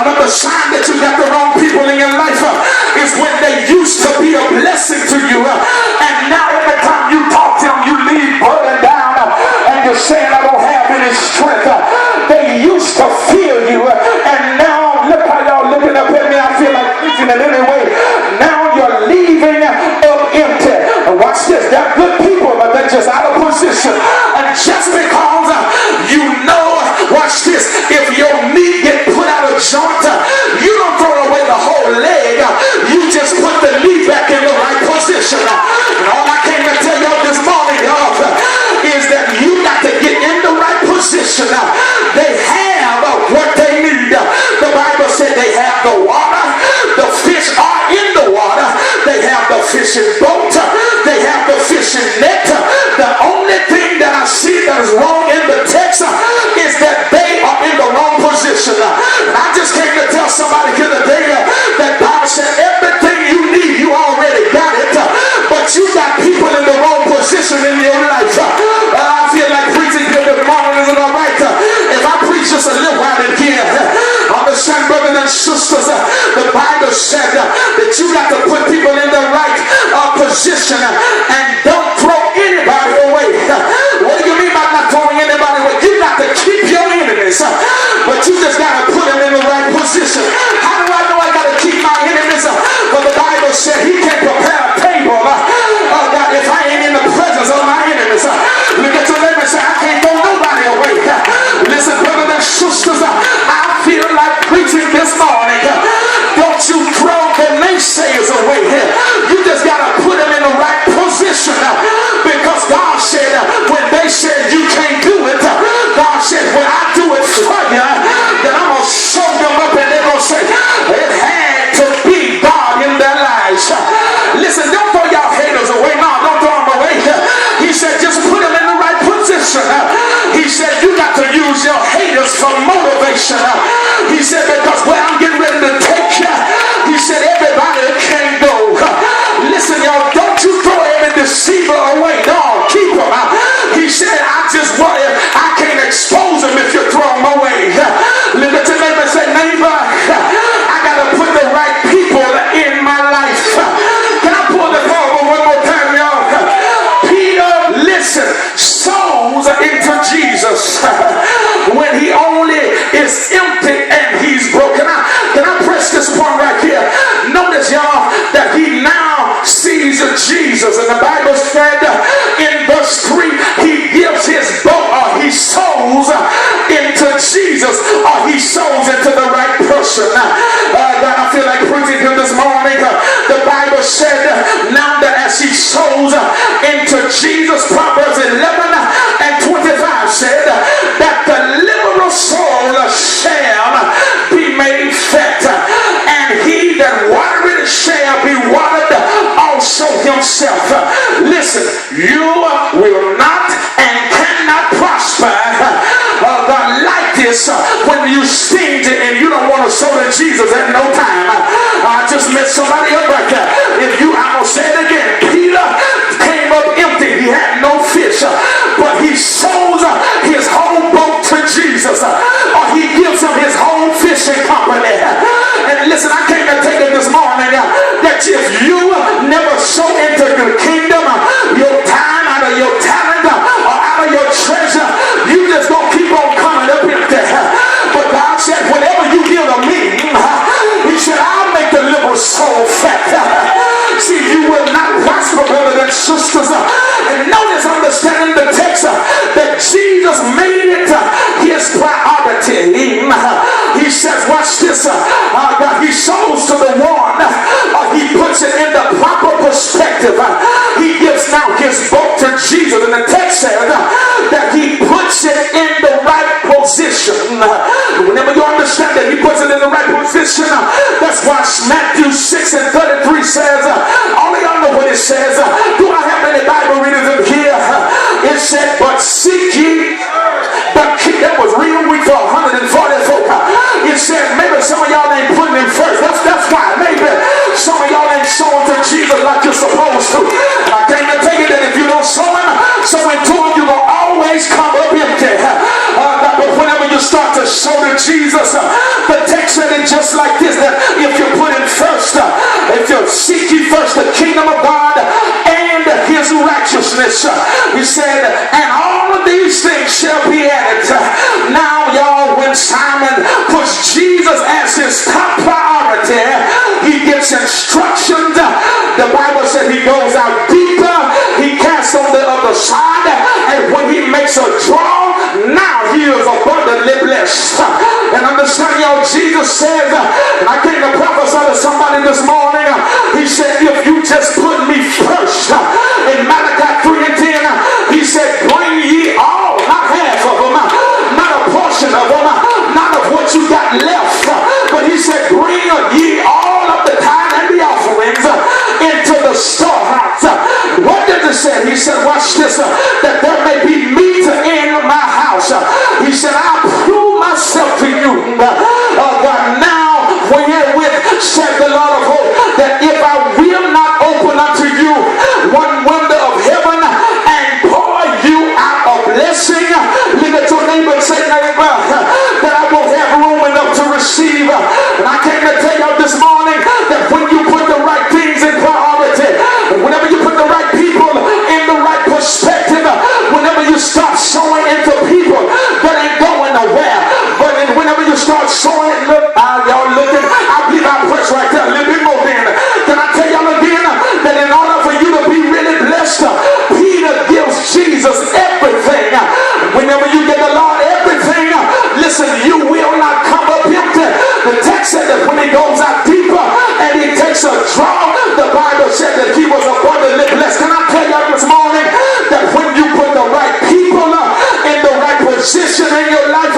But the sign that you got the wrong people in your life is when they used to be a blessing to you. And now every time you talk to them, you leave burdened down. And you're saying, I don't have any strength. They used to feel you. And now, look how y'all looking up at me. I feel like preaching it anyway. Now you're leaving up empty. And watch this. They're good people, but they're just out of position. And just because you know, watch this, if your meat get put out of joint, you don't throw away the whole leg. You just put the knee back in the right position. And all I came to tell y'all this morning, y'all, is that you got to get in the right position. They have what they need. The Bible said they have the water. The fish are in the water. They have the fishing boat. They have the fishing net. The only thing that I see that is wrong in the text is that they are in the wrong position. And I just came to tell somebody here today that God said everything you need, you already got it. But you got people in the wrong position in your life. I feel like preaching here this morning isn't all right. If I preach just a little while in here, understand, brothers and sisters, the Bible said that you got to put people in the right position and don't throw anybody away. What do you mean by not throwing anybody away? You got to keep your enemies, but you just got to put them in the right position. How do I know I got to keep my enemies? But the Bible said he can prepare a table. God, if I ain't in the presence of my enemies, look at your neighbor and say, I can't throw nobody away. Listen, brothers and sisters, I feel like preaching this morning. Don't you throw the naysayers away. You just got to put them in the right position, because God said when they said you can't do it, God said when I do it for you, then I'm going to show them up and they're going to say it had to be God in their lives. Listen, don't throw y'all haters away. No, don't throw them away. He said just put them in the right position. He said you got to use your haters for motivation. He said because where I'm getting ready to take you, he said everybody can go. Listen, y'all, don't you throw every deceiver away. No, keep them. He said I just want it. I can't expose them if you throw them away. Look at your neighbor and say, neighbor, I got to put the right people in my life. Can I pull the Bible one more time, y'all? Peter, listen, sows into Jesus when he only is empty and he's broken out. Can I press this point right here? Notice, y'all, that he now sees Jesus. And the Bible said in verse 3, he gives his boat, or he sows into Jesus, or he sows into the right person. God, I feel like preaching here this morning. The Bible said now that as he sows into Jesus, Proverbs 11 and 25 said that the liberal soul shall be made fat, and he that watereth shall be watered also himself. Listen, you will not and cannot prosper like this when you stingy and you don't want to sow to Jesus at no time. I just met somebody up right there. If you, I'm going to say it again, Peter came up empty. He had no fish, but he sows his whole boat to Jesus, or he gives him his whole fishing company. And listen, I came to take it this morning that if you never sow into the kingdom, your time out of your talent or out of your treasure, you just gonna keep on coming up empty. But God said, whatever you give to me, he said, I'll make the liberal soul fat. See, you will not prosper, brothers and sisters. And notice, understanding the text, that Jesus made it his priority. He says, watch this, God, he sows to the one, he puts it in the proper perspective. He gives now his boat to Jesus, and the text says that he puts it in the right position. Whenever you understand that he puts it in the right position, that's why Matthew 6 and 33 says, only y'all know what it says. Do I have any Bible readers in here? It said, but seek ye the kingdom. That was real weak for 144. It said, maybe some of y'all ain't putting him first. That's why. Maybe some of y'all ain't sowing to Jesus like you're supposed to. I came to tell you that if you don't sow him, sowing to him, you're going to always come up empty. But whenever you start to sow to Jesus, the text said in just righteousness. He said, and all of these things shall be added. Now, y'all, when Simon puts Jesus as his top priority, he gets instructions. The Bible said he goes out deeper. He casts on the other side. And when he makes a draw, now he is abundantly blessed. And understand, y'all, Jesus says, and I came to prophesy to somebody this morning. He said, if you just put me first. In Malachi 3 and 10, he said, bring ye all, not half of them, not a portion of them, not of what you got left. But he said, bring ye all of the tithe and the offerings into the storehouse. What did it say? He said, watch this, that there may be meat in my house. He said, I'll prove myself to you. God, now, wherewith said the Lord of hosts, that if I will not open unto you one window of heaven and pour you out a blessing, look at your neighbor and say, neighbor, that I won't have room enough to receive. And I came to tell you this morning that when you put the right things in priority, whenever you put the right people in the right perspective, whenever you start sowing into people that ain't going nowhere, but whenever you start sowing, look, y'all looking, I believe I'll press right there a little bit more then. Can I tell y'all again that in order for you to be really blessed, Peter gives Jesus everything. Whenever you give the Lord everything, listen, you will not come up empty. The text said that when he goes out deeper and he takes a draw, the Bible said that he was abundantly blessed. Can I tell y'all this morning that when you put the right people in the right position in your life,